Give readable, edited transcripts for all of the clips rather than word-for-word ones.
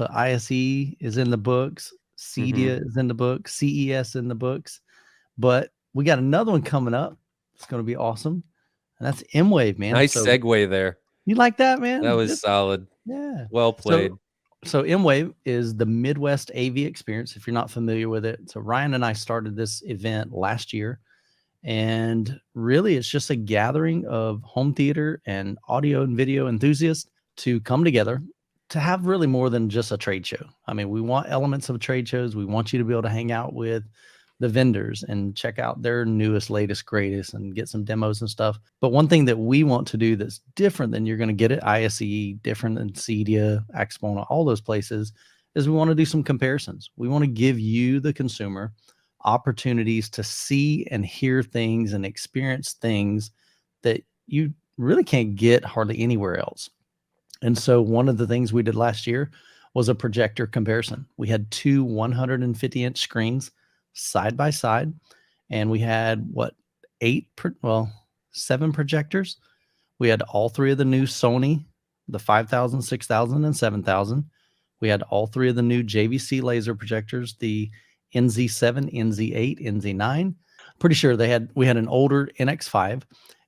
So ISE is in the books, CEDIA is in the books, CES in the books, but we got another one coming up. It's going to be awesome, and that's M-Wave, man. Nice So segue there. you like that, man? That was solid. Yeah. Well played. So M-Wave is the Midwest AV experience. If you're not familiar with it, so Ryan and I started this event last year, and really it's just a gathering of home theater and audio and video enthusiasts to come together to have really more than just a trade show. I mean, we want elements of trade shows. We want you to be able to hang out with the vendors and check out their newest, latest, greatest and get some demos and stuff. But one thing that we want to do that's different than you're going to get at ISE, different than CEDIA, Axpona, all those places, is we want to do some comparisons. We want to give you, the consumer, opportunities to see and hear things and experience things that you really can't get hardly anywhere else. And so one of the things we did last year was a projector comparison. We had two 150-inch screens side by side, and we had seven projectors. We had all three of the new Sony, the 5000, 6000, and 7000. We had all three of the new JVC laser projectors, the NZ7, NZ8, NZ9. Pretty sure we had an older NX5,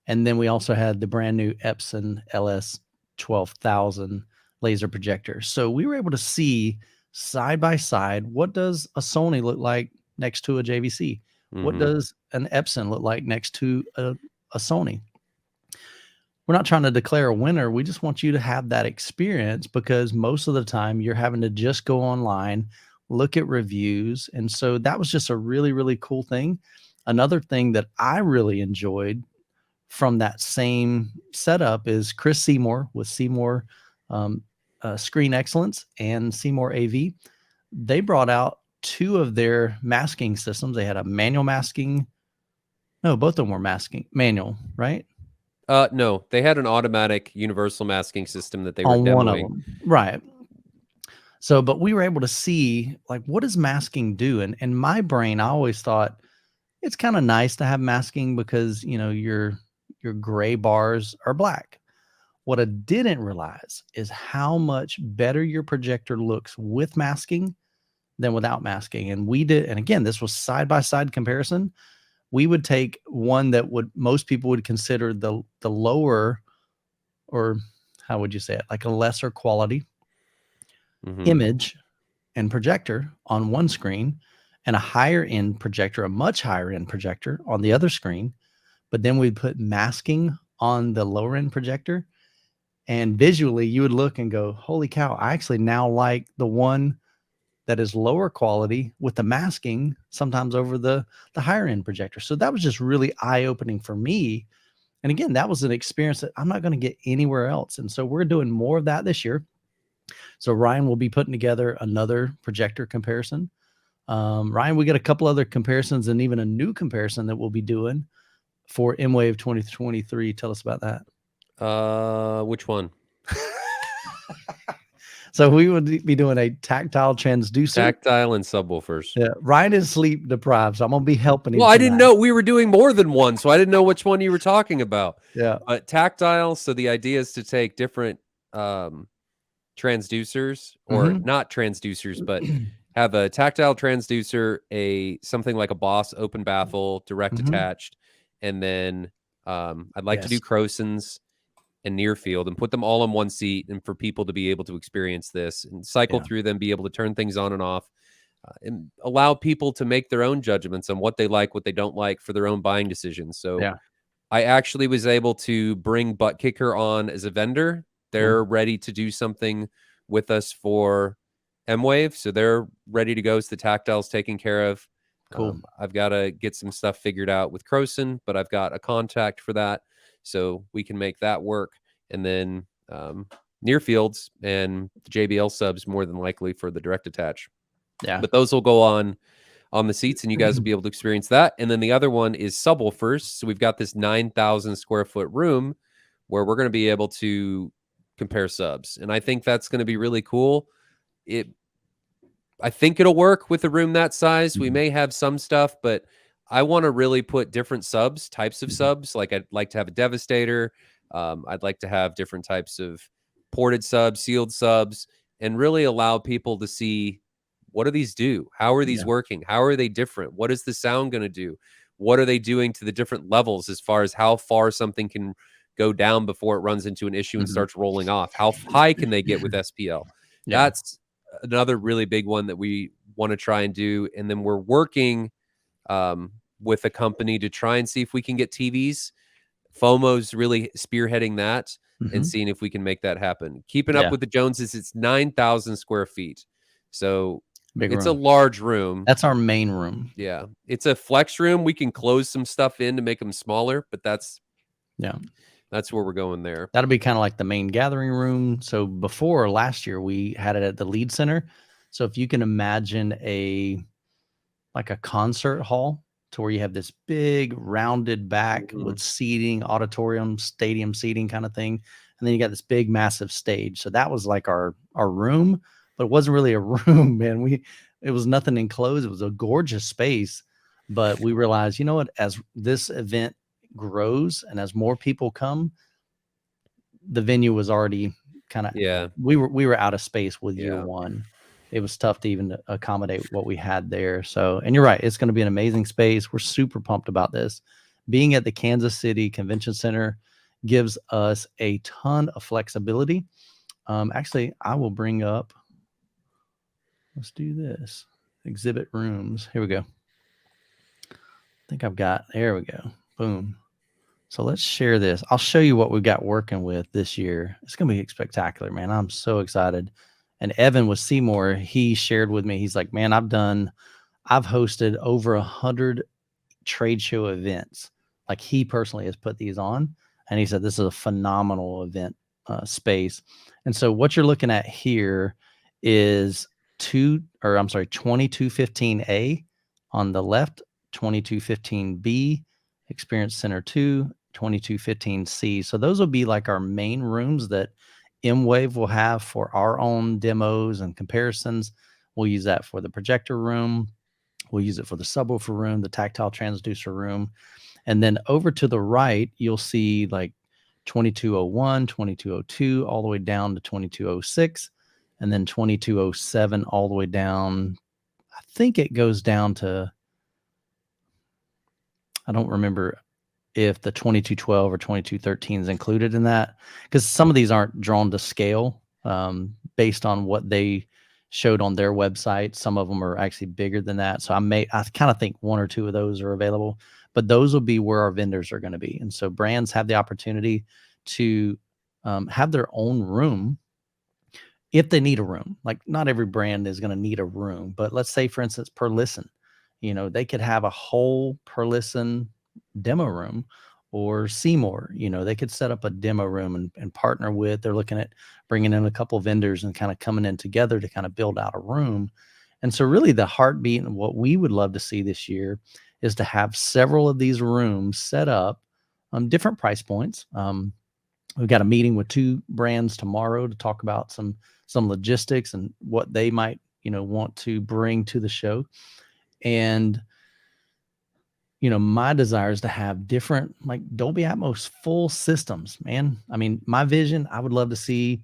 and then we also had the brand new Epson LS 12,000 laser projector. So we were able to see side by side, what does a Sony look like next to a JVC? What does an Epson look like next to a Sony? We're not trying to declare a winner. We just want you to have that experience, because most of the time you're having to just go online, look at reviews. And so that was just a really, really cool thing. Another thing that I really enjoyed from that same setup is Chris Seymour with Seymour Screen Excellence and Seymour AV. They brought out two of their masking systems. They had a manual masking. No, both of them were masking manual, right? No, they had an automatic universal masking system that they were on demoing. One of them, right? So, but we were able to see, like, what does masking do? And in my brain, I always thought it's kind of nice to have masking because, you know, your gray bars are black. What I didn't realize is how much better your projector looks with masking than without masking. And we did, and again, this was side-by-side comparison. We would take one that most people would consider the lower, or how would you say it, like a lesser quality image and projector on one screen, and a higher end projector, a much higher end projector on the other screen. But then we'd put masking on the lower end projector, and visually you would look and go, holy cow, I actually now like the one that is lower quality with the masking sometimes over the higher end projector. So that was just really eye-opening for me. And again, that was an experience that I'm not going to get anywhere else. And so we're doing more of that this year. So Ryan will be putting together another projector comparison. Ryan, we got a couple other comparisons and even a new comparison that we'll be doing for M-Wave 2023. Tell us about that. Which one? So we would be doing a tactile transducer. Tactile and subwoofers. Yeah, Ryan is sleep deprived, so I'm gonna be helping him. Well, I didn't know we were doing more than one, so I didn't know which one you were talking about. Yeah. But tactile, so the idea is to take different transducers, or not transducers, but have a tactile transducer, something like a Boss open baffle, direct attached, and then I'd like to do Crosons and near field and put them all in one seat, and for people to be able to experience this and cycle through them, be able to turn things on and off, and allow people to make their own judgments on what they like, what they don't like for their own buying decisions. So I actually was able to bring Butt Kicker on as a vendor. They're ready to do something with us for M-Wave. So they're ready to go. So the tactile's taken care of. Cool. I've got to get some stuff figured out with Croson, but I've got a contact for that, so we can make that work. And then near fields and the JBL subs more than likely for the direct attach. Yeah. But those will go on the seats, and you guys will be able to experience that. And then the other one is subwoofers. So we've got this 9,000 square foot room where we're going to be able to compare subs. And I think that's going to be really cool. I think it'll work with a room that size. We may have some stuff, but I want to really put different types of subs. Like I'd like to have a Devastator. I'd like to have different types of ported subs, sealed subs. and really allow people to see, what do these do? How are these working? How are they different? What is the sound going to do? What are they doing to the different levels as far as how far something can go down before it runs into an issue and starts rolling off? How high can they get with SPL? That's another really big one that we want to try and do. And then we're working with a company to try and see if we can get TVs. FOMO's really spearheading that and seeing if we can make that happen. Keeping Up with the Joneses, it's 9,000 square feet. So it's a large room. That's our main room. Yeah. It's a flex room. We can close some stuff in to make them smaller, but that's where we're going there. That'll be kind of like the main gathering room. So before, last year, we had it at the Lead Center. So if you can imagine like a concert hall, to where you have this big rounded back with seating, auditorium, stadium seating kind of thing. And then you got this big, massive stage. So that was like our room, but it wasn't really a room, man. It was nothing enclosed. It was a gorgeous space, but we realized, you know what, as this event grows and as more people come, the venue was already kind of, we were out of space with year one. It was tough to even accommodate what we had there. So, and you're right, it's going to be an amazing space. We're super pumped about this. Being at the Kansas City Convention Center gives us a ton of flexibility. Actually, I will bring up, let's do this. Exhibit rooms. Here we go. I think I've got, there we go. Boom. So let's share this. I'll show you what we've got working with this year. It's going to be spectacular, man. I'm so excited. And Evan with Seymour, he shared with me, he's like, man, I've hosted over 100 trade show events. Like, he personally has put these on. And he said, this is a phenomenal event space. And so what you're looking at here is 2215A on the left, 2215B, Experience Center 2, 2215C. So those will be like our main rooms that M-Wave will have for our own demos and comparisons. We'll use that for the projector room. We'll use it for the subwoofer room, the tactile transducer room. And then over to the right, you'll see like 2201, 2202, all the way down to 2206, and then 2207 all the way down. I think it goes down to, I don't remember if the 2212 or 2213 is included in that, because some of these aren't drawn to scale based on what they showed on their website. Some of them are actually bigger than that. So I kind of think one or two of those are available, but those will be where our vendors are going to be. And so brands have the opportunity to have their own room if they need a room. Like, not every brand is going to need a room, but let's say, for instance, Perlisten, they could have a whole Perlisten demo room, or Seymour, they could set up a demo room and partner with, they're looking at bringing in a couple of vendors and kind of coming in together to kind of build out a room. And so really the heartbeat and what we would love to see this year is to have several of these rooms set up on different price points. We've got a meeting with 2 brands tomorrow to talk about some logistics and what they might, want to bring to the show. And my desire is to have different, like, Dolby Atmos full systems, man. I mean, my vision, I would love to see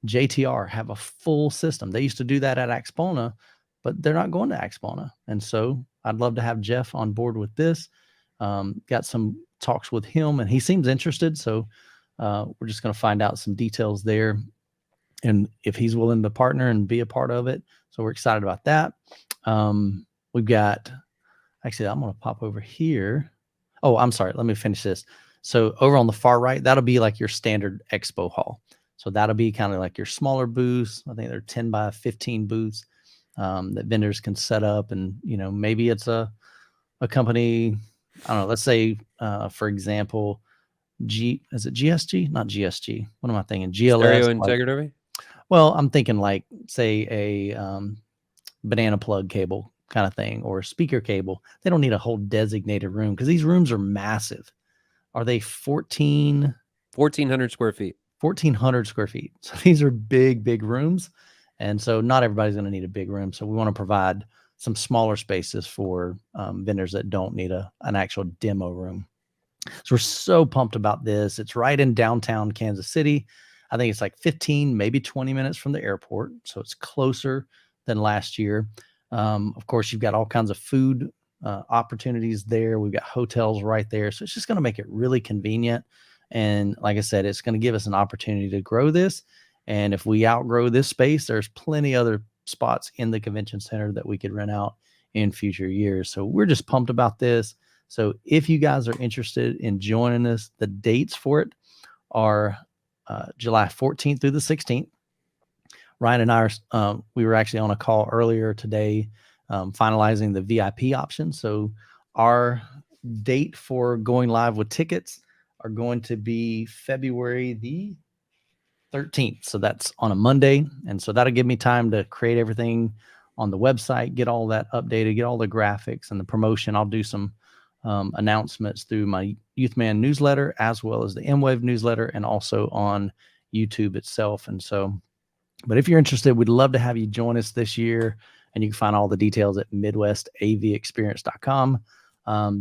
JTR have a full system. They used to do that at Axpona, but they're not going to Axpona. And so I'd love to have Jeff on board with this. Got some talks with him, and he seems interested. So we're just going to find out some details there, and if he's willing to partner and be a part of it. So we're excited about that. We've got, actually, I'm going to pop over here. Oh, I'm sorry. Let me finish this. So over on the far right, that'll be like your standard expo hall. So that'll be kind of like your smaller booths. I think they're 10 by 15 booths that vendors can set up. And, maybe it's a company, I don't know, let's say, for example, is it GSG? Not GSG. What am I thinking? GLS. Stereo Integrity? Well, I'm thinking like, say, a banana plug cable kind of thing, or speaker cable. They don't need a whole designated room because these rooms are massive. Are they 1,400 square feet? 1,400 square feet. So these are big rooms. And so not everybody's going to need a big room. So we want to provide some smaller spaces for vendors that don't need an actual demo room. So we're so pumped about this. It's right in downtown Kansas City. I think it's like 15, maybe 20 minutes from the airport. So it's closer than last year. Of course, you've got all kinds of food opportunities there. We've got hotels right there. So it's just going to make it really convenient. And like I said, it's going to give us an opportunity to grow this. And if we outgrow this space, there's plenty other spots in the convention center that we could rent out in future years. So we're just pumped about this. So if you guys are interested in joining us, the dates for it are July 14th through the 16th. Ryan and I we were actually on a call earlier today, finalizing the VIP option. So our date for going live with tickets are going to be February the 13th. So that's on a Monday. And so that'll give me time to create everything on the website, get all that updated, get all the graphics and the promotion. I'll do some announcements through my Youthman newsletter, as well as the M-Wave newsletter, and also on YouTube itself. And so, but if you're interested, we'd love to have you join us this year. And you can find all the details at midwestavexperience.com.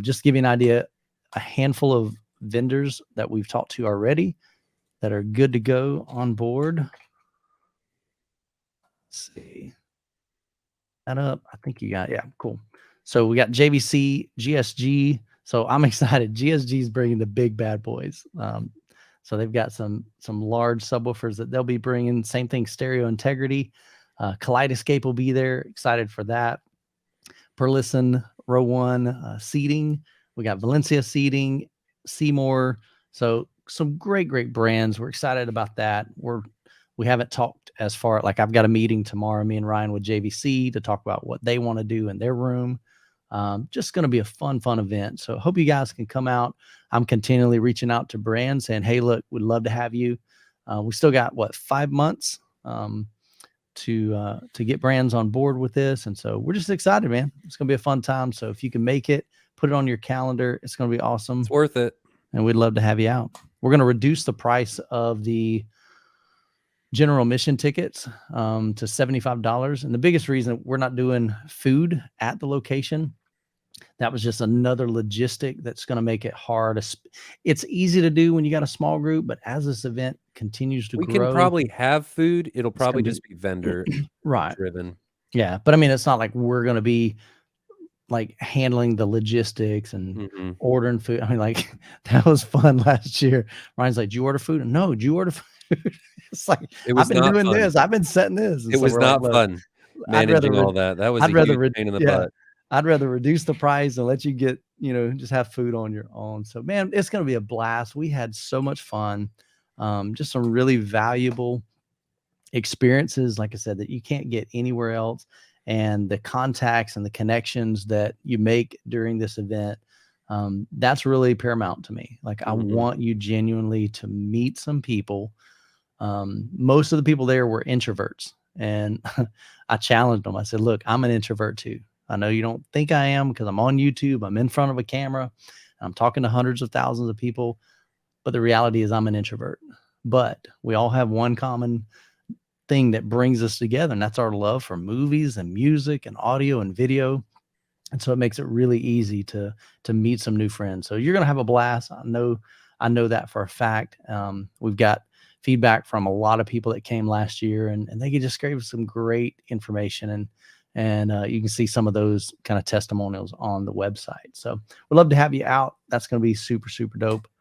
Just to give you an idea, a handful of vendors that we've talked to already that are good to go on board. Let's see that up. I think you got, yeah, cool. So we got JVC, GSG. So I'm excited. GSG is bringing the big bad boys. So they've got some large subwoofers that they'll be bringing. Same thing, Stereo Integrity. Kaleidoscape will be there. Excited for that. Perlison, Row One seating. We got Valencia seating, Seymour. So some great brands. We're excited about that. We haven't talked as far, like I've got a meeting tomorrow, me and Ryan, with JVC to talk about what they want to do in their room. Just going to be a fun event. So hope you guys can come out. I'm continually reaching out to brands saying, hey, look, we'd love to have you. We still got 5 months to get brands on board with this. And so we're just excited, man. It's going to be a fun time. So if you can make it, put it on your calendar. It's going to be awesome. It's worth it. And we'd love to have you out. We're going to reduce the price of the general admission tickets to $75. And the biggest reason we're not doing food at the location, that was just another logistic that's going to make it hard. It's easy to do when you got a small group, but as this event continues to grow, we can probably have food. It'll probably just be vendor right driven. Yeah. But I mean, it's not like we're going to be like handling the logistics and ordering food. I mean, like that was fun last year. Ryan's like, did you order food? No, did you order food? It's like, I've been doing fun. This. I've been setting this. And it was not fun managing all that. That was a huge pain in the butt. I'd rather reduce the price and let you get, just have food on your own. So, man, it's going to be a blast. We had so much fun. Just some really valuable experiences, like I said, that you can't get anywhere else. And the contacts and the connections that you make during this event, that's really paramount to me. Like, I want you genuinely to meet some people. Most of the people there were introverts, and I challenged them. I said, look, I'm an introvert too. I know you don't think I am because I'm on YouTube. I'm in front of a camera. And I'm talking to hundreds of thousands of people. But the reality is I'm an introvert. But we all have one common thing that brings us together, and that's our love for movies and music and audio and video. And so it makes it really easy to meet some new friends. So you're going to have a blast. I know that for a fact. We've got feedback from a lot of people that came last year, and they just gave some great information, and you can see some of those kind of testimonials on the website. So we'd love to have you out. That's going to be super dope.